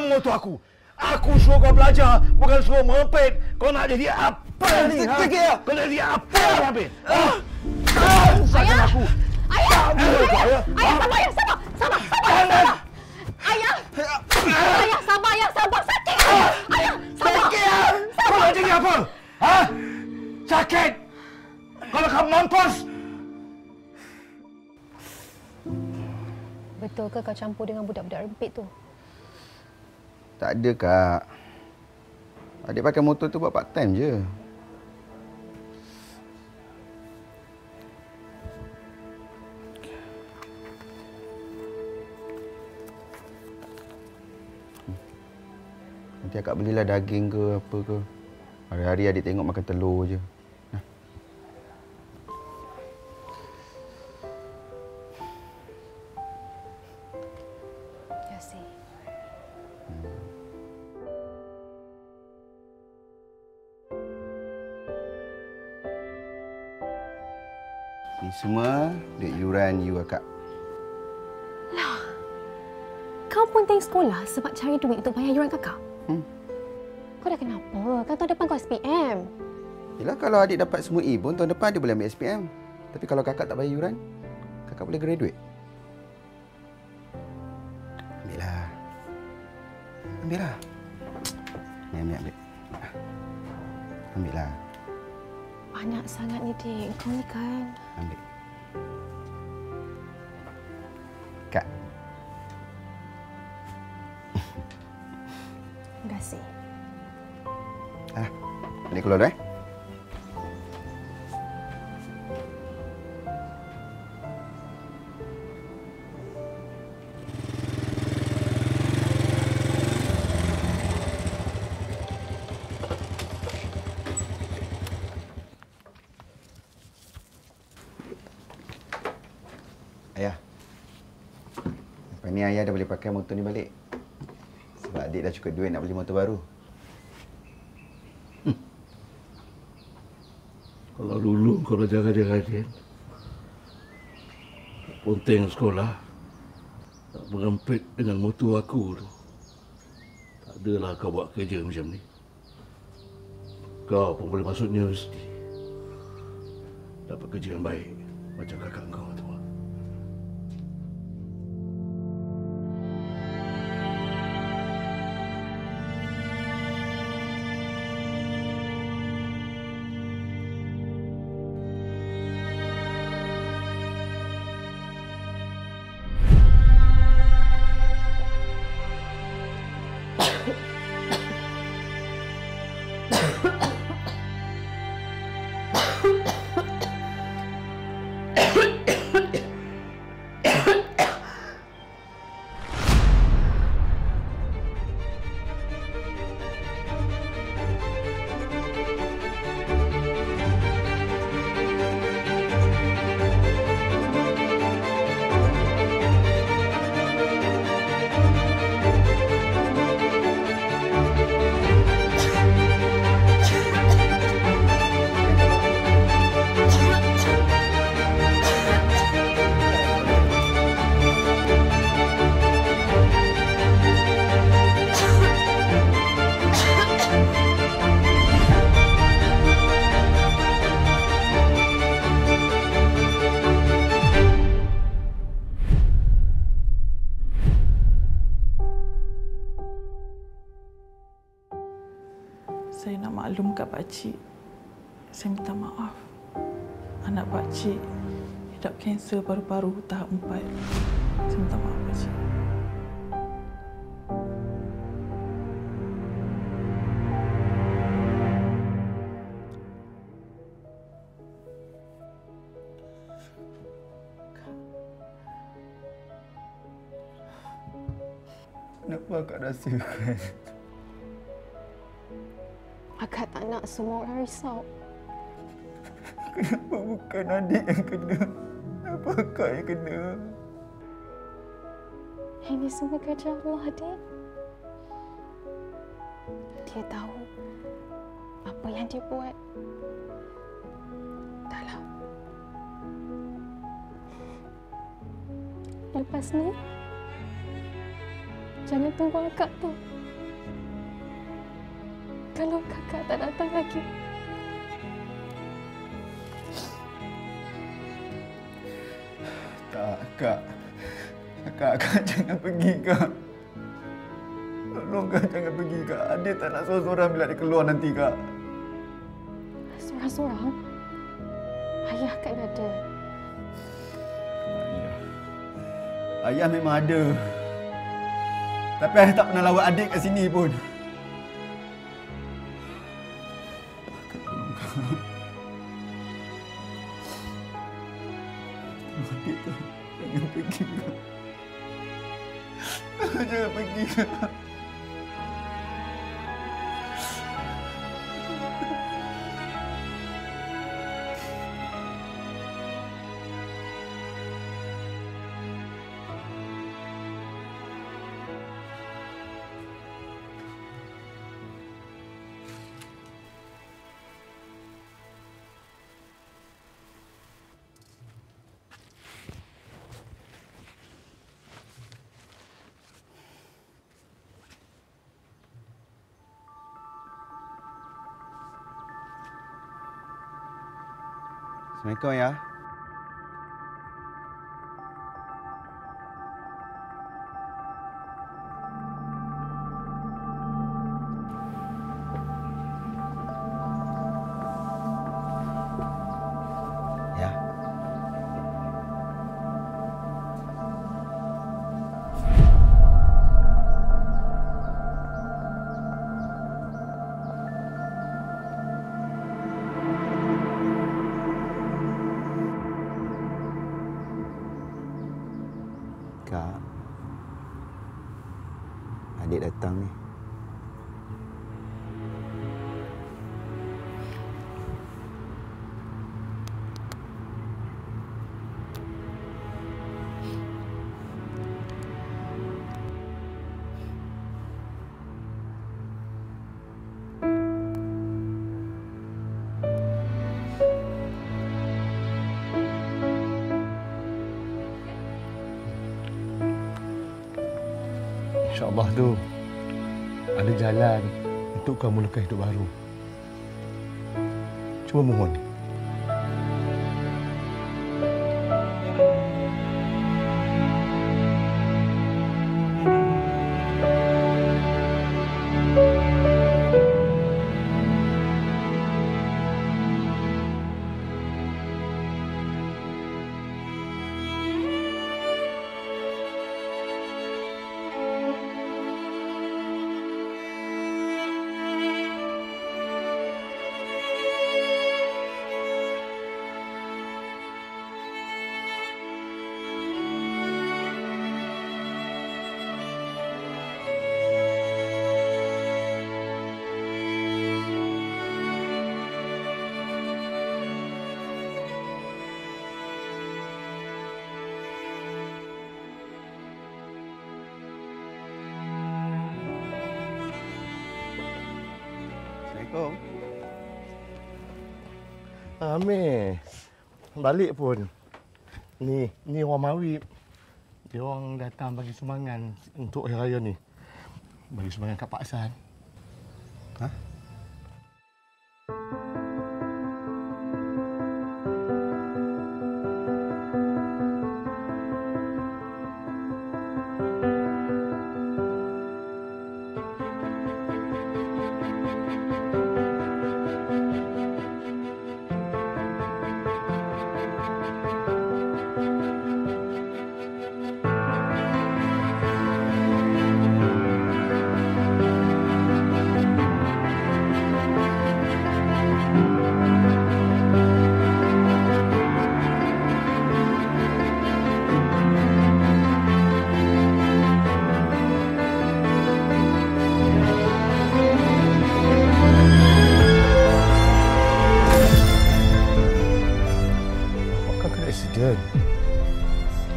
motor aku. Aku suruh kau belajar, bukan suruh merepet. Kau nak jadi apa ni? Kau nak jadi apa ni habis? Ayah! Aku. Ayah! Ayah! Ayah, sabar! Ayah! Ayah, sabar! Sakit! Ayah, sabar! Sakit! Kau nak jadi apa? Ha? Sakit! Kalau kamu mampus! Betul ke kau campur dengan budak-budak rempit tu? Tak ada, Kak. Adik pakai motor tu buat part time je. Nanti akak belilah daging ke apa ke. Hari-hari adik tengok makan telur je. Nah. Ya sih. Ni semua duit yuran you, Akak. Kau penting sekolah sebab cari duit untuk bayar yuran kakak? Kau dah kenapa? Kan tahun depan kau SPM. Yelah, kalau adik dapat semua E pun, tahun depan dia boleh ambil SPM. Tapi kalau kakak tak bayar yuran, kakak boleh graduate. Ambillah. Ambillah. Ni, ambil. Ambillah. Banyak sangat ni, Dik. Kau ni kan. Ambil. Kak. Terima kasih. Adik keluar dah, Ayah. Lepas ni ayah dah boleh pakai motor ni balik. Sebab adik dah cukup duit nak beli motor baru. Kalau dulu kau dah jaga-jaga Din, ponteng sekolah, tak merempit dengan motor aku tu. Tak adalah kau buat kerja macam ni. Kau pun boleh masuk universiti. Dapat kerja yang baik macam kakak kau tu. Saya nak maklum kat pakcik. Saya minta maaf. Anak pakcik hidap kanser paru-paru tahap 4. Saya minta maaf, pakcik. Kenapa akak rahsiakan? Akak tak nak semua orang risau. Kenapa bukan adik yang kena? Kenapa akak yang kena? Ini semua kerja Allah, Adik. Dia tahu apa yang dia buat. Dahlah. Lepas ni, jangan tunggu akak tu. kalau kakak tak datang lagi. Tak, Kak. Kak jangan pergi, Kak. Tolong, Kak, jangan pergi, Kak. Adik tak nak sorang-sorang bila dia keluar nanti, Kak. Sorang-sorang? Ayah kan ada. Ayah memang ada. Tapi ayah tak pernah lawat adik kat sini pun. Adik tu, jangan pergi. Jangan pergi. Assalamualaikum, ya. Ya. Kak, adik datang ni. InsyaAllah tu ada jalan untuk kau mulakan hidup baru. Cuma mohon. Assalamualaikum. Amir, balik pun. Ni orang Mawib. Dia orang datang bagi sumbangan untuk hari raya ni. Bagi sumbangan kat Pak San. Hah?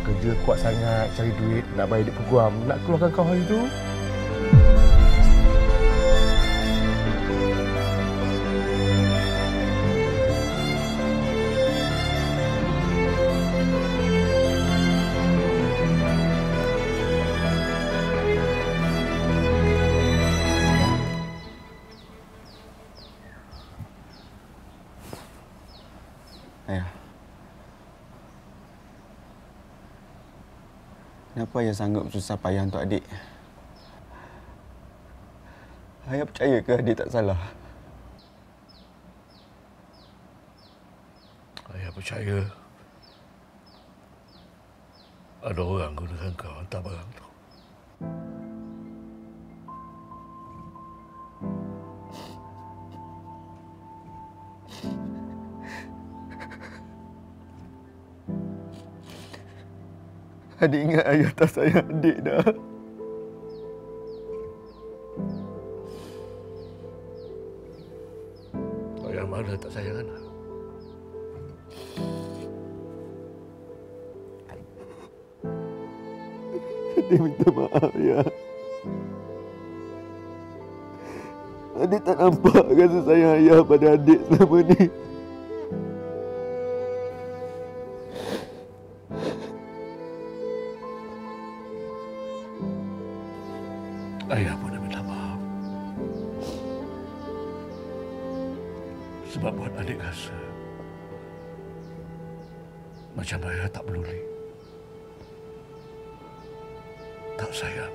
Kerja kuat sangat, cari duit, nak bayar duit peguam, nak keluarkan kau hari tu. Kenapa ayah sanggup susah payah untuk adik? Ayah percaya ke adik tak salah? Ayah percaya ada orang gunakan kau hantar barang tu. Adik ingat ayah tak sayang adik dah. Ayah mana tak sayang anak? Adik minta maaf ya. Adik tak nampak kasih sayang ayah pada adik selama ni. Ayah pun nak minta maaf. Sebab buat adik rasa macam ayah tak peduli, tak sayang.